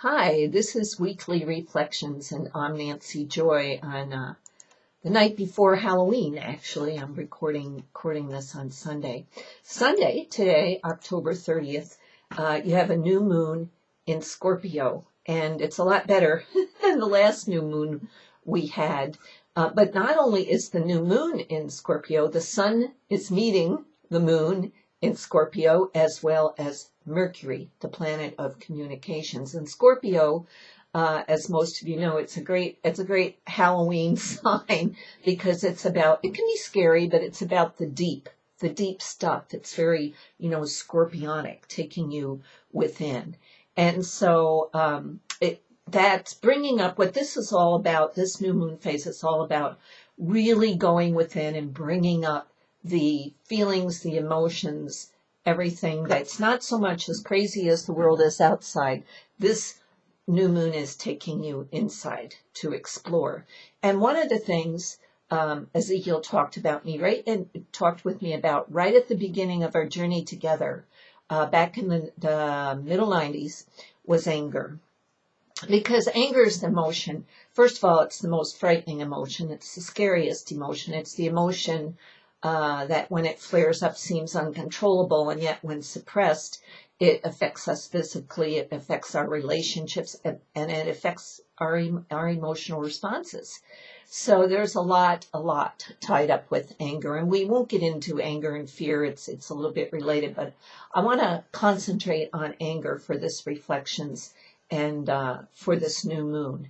Hi, this is Weekly Reflections, and I'm Nancy Joy on the night before Halloween, actually. I'm recording this on Sunday. Sunday, today, October 30th, you have a new moon in Scorpio, and it's a lot better than the last new moon we had. But not only is the new moon in Scorpio, the sun is meeting the moon in Scorpio, as well as Mercury, the planet of communications. And Scorpio, as most of you know, it's a great Halloween sign because it can be scary, but it's about the deep stuff. It's very, scorpionic, taking you within. And so that's bringing up what this is all about. This new moon phase is all about really going within and bringing up the feelings, the emotions, everything that's not so much as crazy as the world is outside. This new moon is taking you inside to explore. And one of the things Ezekiel talked with me about right at the beginning of our journey together, back in the middle 90s, was anger. Because anger is the emotion. First of all, it's the most frightening emotion. It's the scariest emotion. It's the emotion that when it flares up seems uncontrollable, and yet when suppressed, it affects us physically, it affects our relationships, and it affects our emotional responses. So there's a lot tied up with anger, and we won't get into anger and fear. It's a little bit related, but I want to concentrate on anger for this reflections and for this new moon,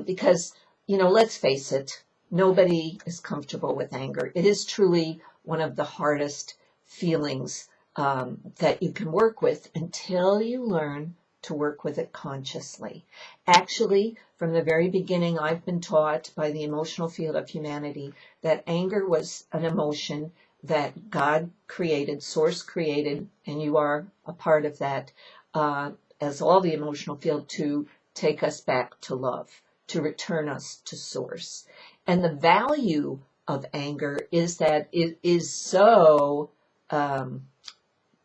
because, let's face it, nobody is comfortable with anger. It is truly one of the hardest feelings that you can work with until you learn to work with it consciously. Actually, from the very beginning, I've been taught by the emotional field of humanity that anger was an emotion that God created, Source created, and you are a part of that, as all the emotional field, to take us back to love, to return us to Source. And the value of anger is that it is so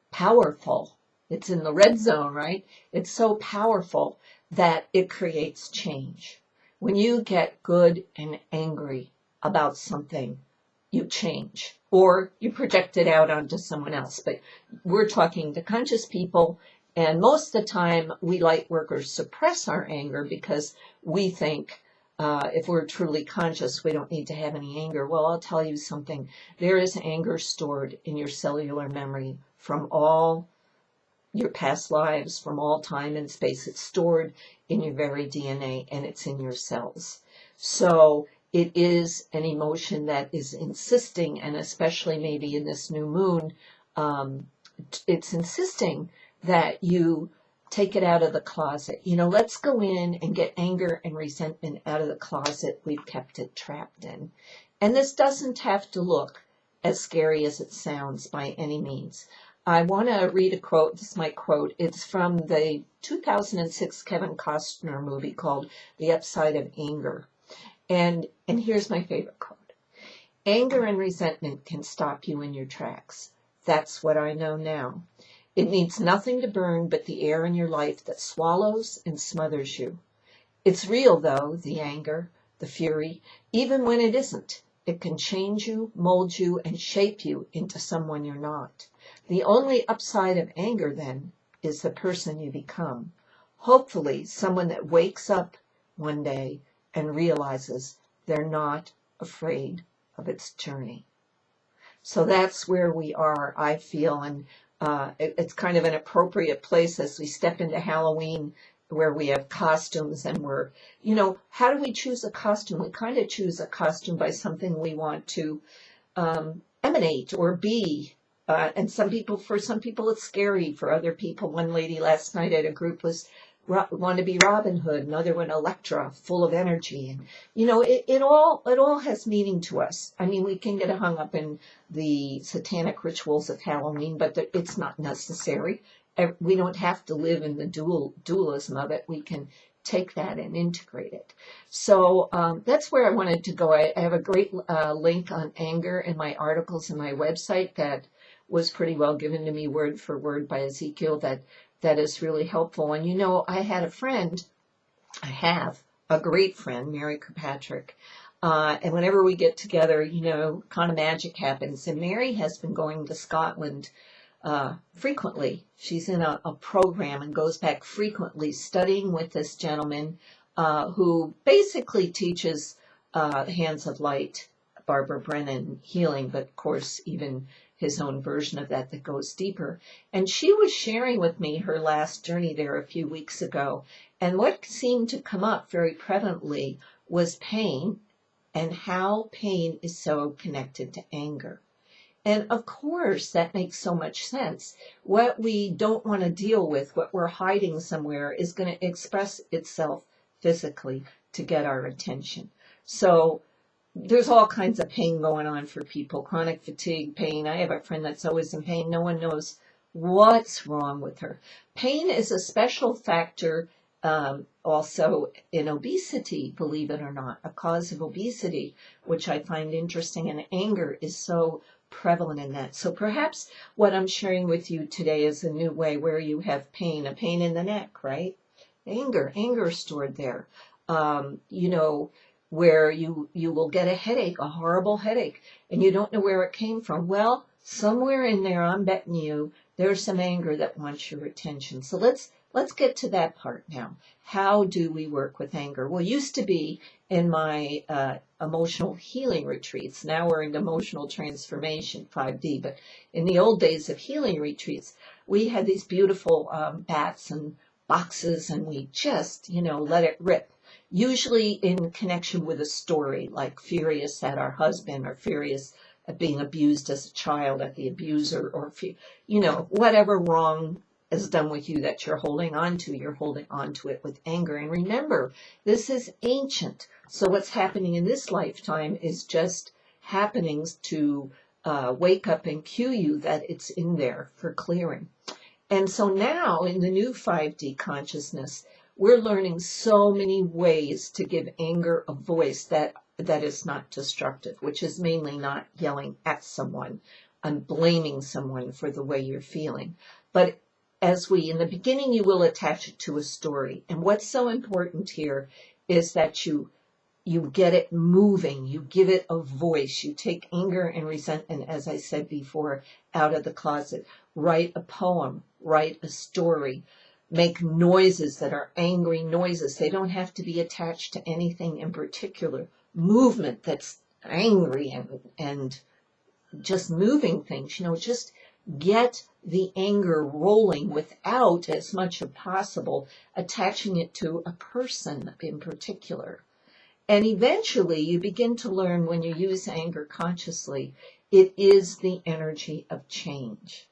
powerful. It's in the red zone, right? It's so powerful that it creates change. When you get good and angry about something, you change, or you project it out onto someone else. But we're talking to conscious people, and most of the time we light workers suppress our anger because we think, if we're truly conscious, we don't need to have any anger. Well, I'll tell you something. There is anger stored in your cellular memory from all your past lives, from all time and space. It's stored in your very DNA, and it's in your cells. So it is an emotion that is insisting, and especially maybe in this new moon, it's insisting that you take it out of the closet. Let's go in and get anger and resentment out of the closet we've kept it trapped in. And this doesn't have to look as scary as it sounds by any means. I want to read a quote. This is my quote. It's from the 2006 Kevin Costner movie called The Upside of Anger. And here's my favorite quote. Anger and resentment can stop you in your tracks. That's what I know now. It needs nothing to burn but the air in your life that swallows and smothers you. It's real, though, the anger, the fury, even when it isn't. It can change you, mold you, and shape you into someone you're not. The only upside of anger, then, is the person you become. Hopefully, someone that wakes up one day and realizes they're not afraid of its journey. So that's where we are, I feel, and it's kind of an appropriate place as we step into Halloween, where we have costumes, and we're, how do we choose a costume? We kind of choose a costume by something we want to emanate or be. And for some people it's scary. For other people, one lady last night at a group wanted to be Robin Hood, another one Electra, full of energy. And it all has meaning to us. I mean, we can get hung up in the satanic rituals of Halloween, but it's not necessary. We don't have to live in the dualism of it. We can take that and integrate it. So that's where I wanted to go. I have a great link on anger in my articles and my website that was pretty well given to me word for word by Ezekiel, that that is really helpful. And I had a friend, I have a great friend, Mary Kirkpatrick. And whenever we get together, kind of magic happens. And Mary has been going to Scotland frequently. She's in a program and goes back frequently studying with this gentleman who basically teaches the Hands of Light, Barbara Brennan healing, but of course even his own version of that goes deeper. And she was sharing with me her last journey there a few weeks ago. And what seemed to come up very prevalently was pain and how pain is so connected to anger. And of course, that makes so much sense. What we don't want to deal with, what we're hiding somewhere, is going to express itself physically to get our attention. So there's all kinds of pain going on for people, chronic fatigue, pain. I have a friend that's always in pain. No one knows what's wrong with her. Pain is a special factor also in obesity, believe it or not, a cause of obesity, which I find interesting, and anger is so prevalent in that. So perhaps what I'm sharing with you today is a new way where you have pain, a pain in the neck, right? Anger stored there. Where you will get a headache, a horrible headache, and you don't know where it came from. Well, somewhere in there, I'm betting you, there's some anger that wants your attention. So let's get to that part now. How do we work with anger? Well, used to be in my emotional healing retreats. Now we're in emotional transformation, 5D. But in the old days of healing retreats, we had these beautiful bats and boxes, and we just, let it rip. Usually in connection with a story, like furious at our husband, or furious at being abused as a child, at the abuser, or, whatever wrong is done with you that you're holding on to. You're holding on to it with anger. And remember, this is ancient. So what's happening in this lifetime is just happenings to wake up and cue you that it's in there for clearing. And so now in the new 5D consciousness, we're learning so many ways to give anger a voice that is not destructive, which is mainly not yelling at someone and blaming someone for the way you're feeling. But in the beginning, you will attach it to a story. And what's so important here is that you get it moving. You give it a voice. You take anger and resentment, as I said before, out of the closet. Write a poem. Write a story. Make noises that are angry noises. They don't have to be attached to anything in particular. Movement that's angry and just moving things. Just get the anger rolling without, as much as possible, attaching it to a person in particular. And eventually you begin to learn, when you use anger consciously, it is the energy of change.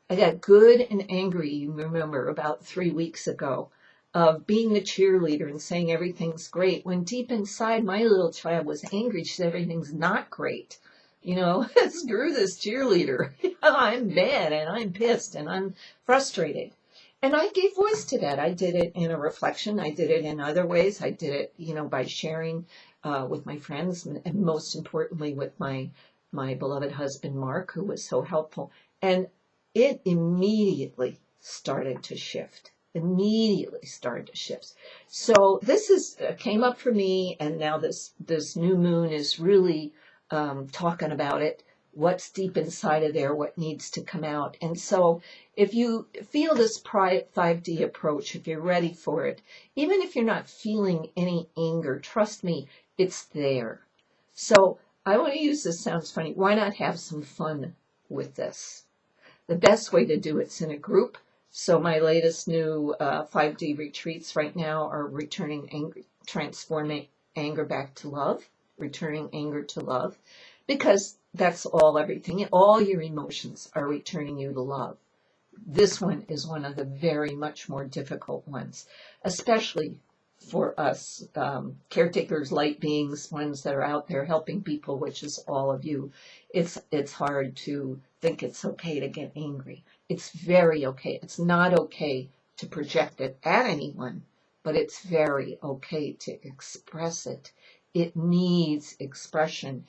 I got good and angry, you remember, about 3 weeks ago, of being the cheerleader and saying everything's great, when deep inside my little child was angry. She said everything's not great. Screw this cheerleader. I'm mad and I'm pissed and I'm frustrated. And I gave voice to that. I did it in a reflection. I did it in other ways. I did it, by sharing with my friends, and most importantly with my beloved husband, Mark, who was so helpful. And it immediately started to shift. So this came up for me, and now this new moon is really talking about it, what's deep inside of there, what needs to come out. And so if you feel this 5D approach, if you're ready for it, even if you're not feeling any anger, trust me, it's there. So I want to use this, sounds funny, why not have some fun with this? The best way to do it's in a group. So my latest new 5D retreats right now are transforming anger back to love, returning anger to love, because that's everything, all your emotions are returning you to love. This one is one of the very much more difficult ones, especially for us caretakers, light beings, ones that are out there helping people, which is all of you. It's hard to think it's okay to get angry. It's very okay. It's not okay to project it at anyone, but it's very okay to express it. It needs expression.